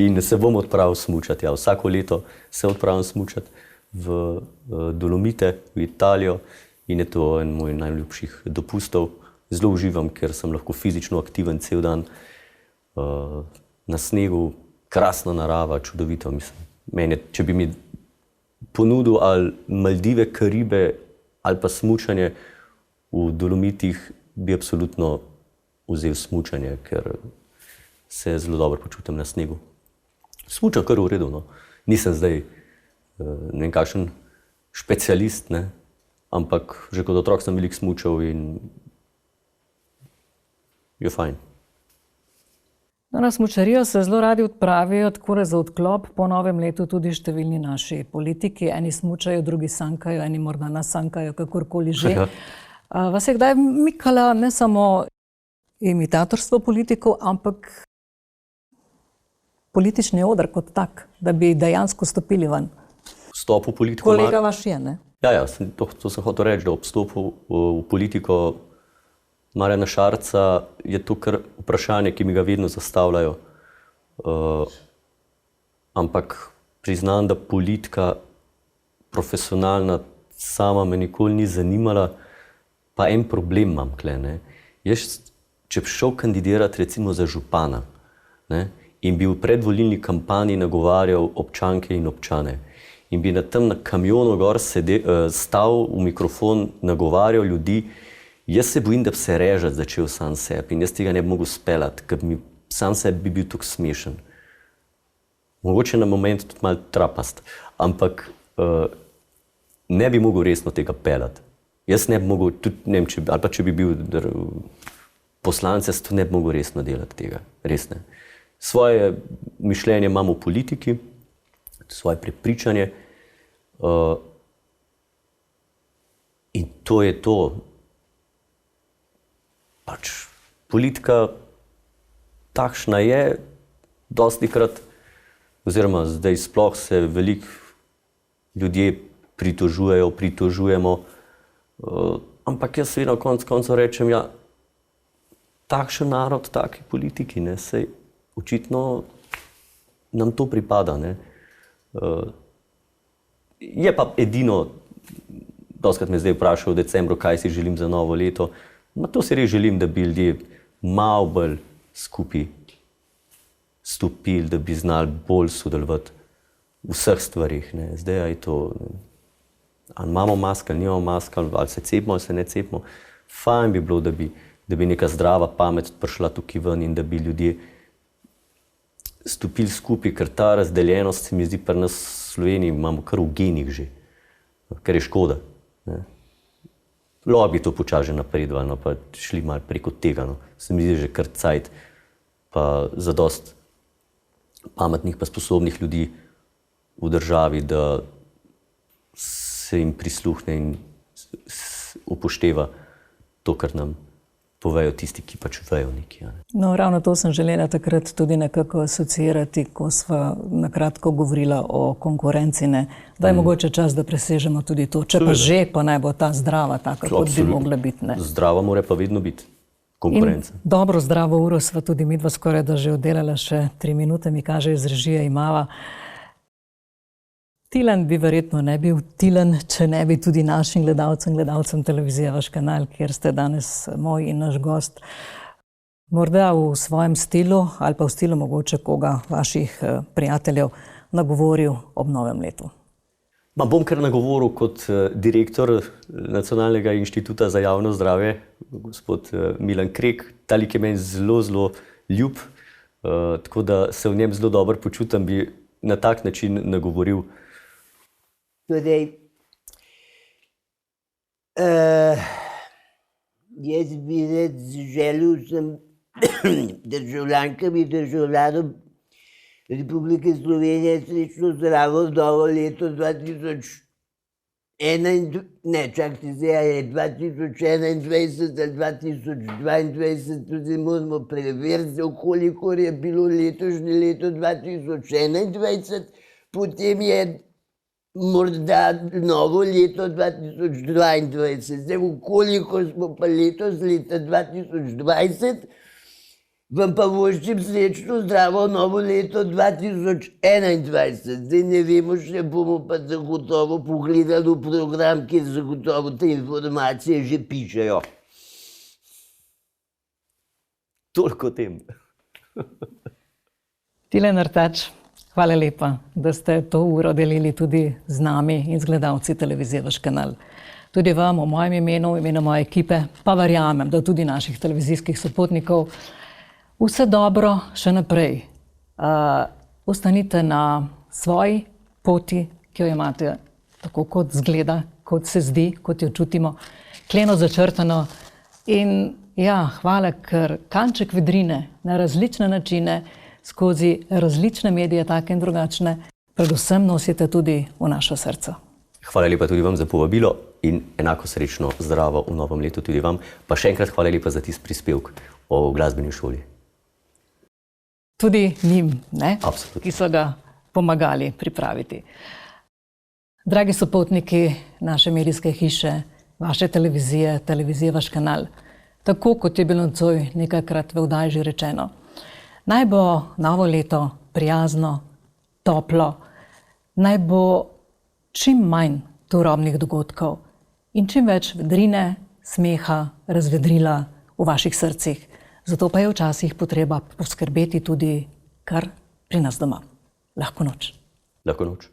in se bom odpravil smučati. Ja, vsako leto se odpravim smučati v Dolomite, v Italijo in je to en moj najljubših dopustov. Zelo uživam, ker sem lahko fizično aktiven cel dan na snegu, krasna narava, čudovito, mislim. Meni, če bi mi ponudil ali Maldive, Karibe ali pa smučanje v Dolomitih, bi absolutno vzel smučanje, ker se zelo dobro počutim na snegu. Smučam kar v redu, no. Nisem zdaj ne vem kakšen specialist, ne, ampak že kot otrok sem veliko smučal in je fajn. Na smučarijo se zelo radi odpravijo tako za odklop po novem letu tudi številni naši politiki. Eni smučajo, drugi sankajo, eni morda nasankajo, kakorkoli že. Vas je kdaj mikala ne samo imitatorstvo politikov, ampak politični oder kot tak, da bi dejansko stopili ven? Vstop v politiko... Kolega vaš je, ne? Ja, to sem hotel reči, da ob vstopu v politiko Marjana Šarca je to kar vprašanje, ki mi ga vedno zastavljajo. Ampak priznam, da politika profesionalna sama me nikoli ni zanimala, pa en problem imam tule, ne. Jaz, če bi šel kandidirati recimo za župana, ne, in bi v predvolilni kampanji nagovarjal občanke in občane in bi na tem na kamionu gor stal v mikrofon, nagovarjal ljudi, jaz se bojim, da bi se režati začel sam sebi in jaz tega ne bi mogel speljati, ker sam sebi bi bil tako smešen. Mogoče na moment tudi malo trapast, ampak ne bi mogel resno tega peljati. Jaz ne bi mogel, tudi ne vem, ali pa če bi bil poslanec, jaz tudi ne bi mogel resno delati tega, res ne. Svoje mišljenje imam v politiki, svoje prepričanje in to je to. Pač politika takšna je, dostikrat, oziroma zdaj sploh se veliko ljudje pritožujemo, ampak jaz vedno konec koncev rečem, ja, takšen narod, taki politiki, ne, sej očitno nam to pripada, ne. Je pa edino, dostikrat me zdaj vprašal v decembru, kaj si želim za novo leto, to si res želim, da bi ljudje malo bolj skupaj stopili, da bi znali bolj sodelovati v vseh stvarih, ne. Zdaj je to, ali imamo maske, ali nimamo maske, ali se cepimo, ali se ne cepimo. Fajn bi bilo, da bi neka zdrava pamet prišla tukaj ven in da bi ljudje stopili skupaj, ker ta razdeljenost se mi zdi pri nas v Sloveniji imamo kar v genih že, kar je škoda, ne. Lahko bi to počasi že napredovali, no, pa šli malo preko tega, no. Se mi zdi že kar cajt, pa zadosti pametnih pa sposobnih ljudi v državi, da se jim prisluhne in upošteva to, kar nam povejo tisti, ki pač vejo nekaj. No, ravno to sem želela takrat tudi nekako asociirati, ko sva nakratko govorila o konkurenci, ne. Da je mogoče čas, da presežemo tudi to. Če pa že, pa naj bo ta zdrava, taka, kot bi mogla biti, ne. Zdrava mora pa vedno biti konkurenca. In dobro zdravo uro sva tudi midva skoraj da že oddelala, še 3 minute mi kaže iz režije imava. Tilen bi verjetno ne bil Tilen, če ne bi tudi našim gledalcem televizije Vaš kanal, kjer ste danes moj in naš gost, morda v svojem stilu ali pa v stilu mogoče koga vaših prijateljev nagovoril ob novem letu. Bom kar nagovoril kot direktor Nacionalnega inštituta za javno zdravje, gospod Milan Krek. Ta lik je meni zelo, zelo ljub, tako da se v njem zelo dobro počutim, bi na tak način nagovoril. Torej, jaz bi rad želel vsem državljankam in državljanom Republike Slovenije srečno zdravo novo leto 2021, ne, čakajte, zdaj je 2021 ali 2022, tudi moramo preveriti, kolikor je bilo letošnje leto 2021, potem je morda novo leto 2022. Zdaj, koliko smo pa letos leta 2020, vam pa voščim srečno zdravo novo leto 2021. Zdaj ne vemo še, bomo pa zagotovo pogledali v program, kjer zagotovo te informacije že pišejo. Toliko o tem. Tilen Artač, hvala lepa, da ste to uro delili tudi z nami in z gledalci televizije Vaš kanal. Tudi vam, v mojem imenu, v imenu moje ekipe, pa verjamem, da tudi naših televizijskih sopotnikov, vse dobro še naprej. Ostanite na svoji poti, ki jo imate tako kot zgleda, kot se zdi, kot jo čutimo, kleno začrtano. In ja, hvala, ker kanček vedrine na različne načine, skozi različne medije, take in drugačne, predvsem nosite tudi v naša srca. Hvala lepa tudi vam za povabilo in enako srečno zdravo v novem letu tudi vam. Pa še enkrat hvala lepa za tisti prispevek o glasbeni šoli. Tudi njim, ne? Absolutno. Ki so ga pomagali pripraviti. Dragi sopotniki naše medijske hiše, vaše televizije, televizije Vaš kanal, tako kot je bilo nocoj nekajkrat v oddaji že rečeno, naj bo novo leto prijazno, toplo, naj bo čim manj turobnih dogodkov in čim več vedrine, smeha, razvedrila v vaših srcih. Zato pa je včasih potreba poskrbeti tudi kar pri nas doma. Lahko noč. Lahko noč.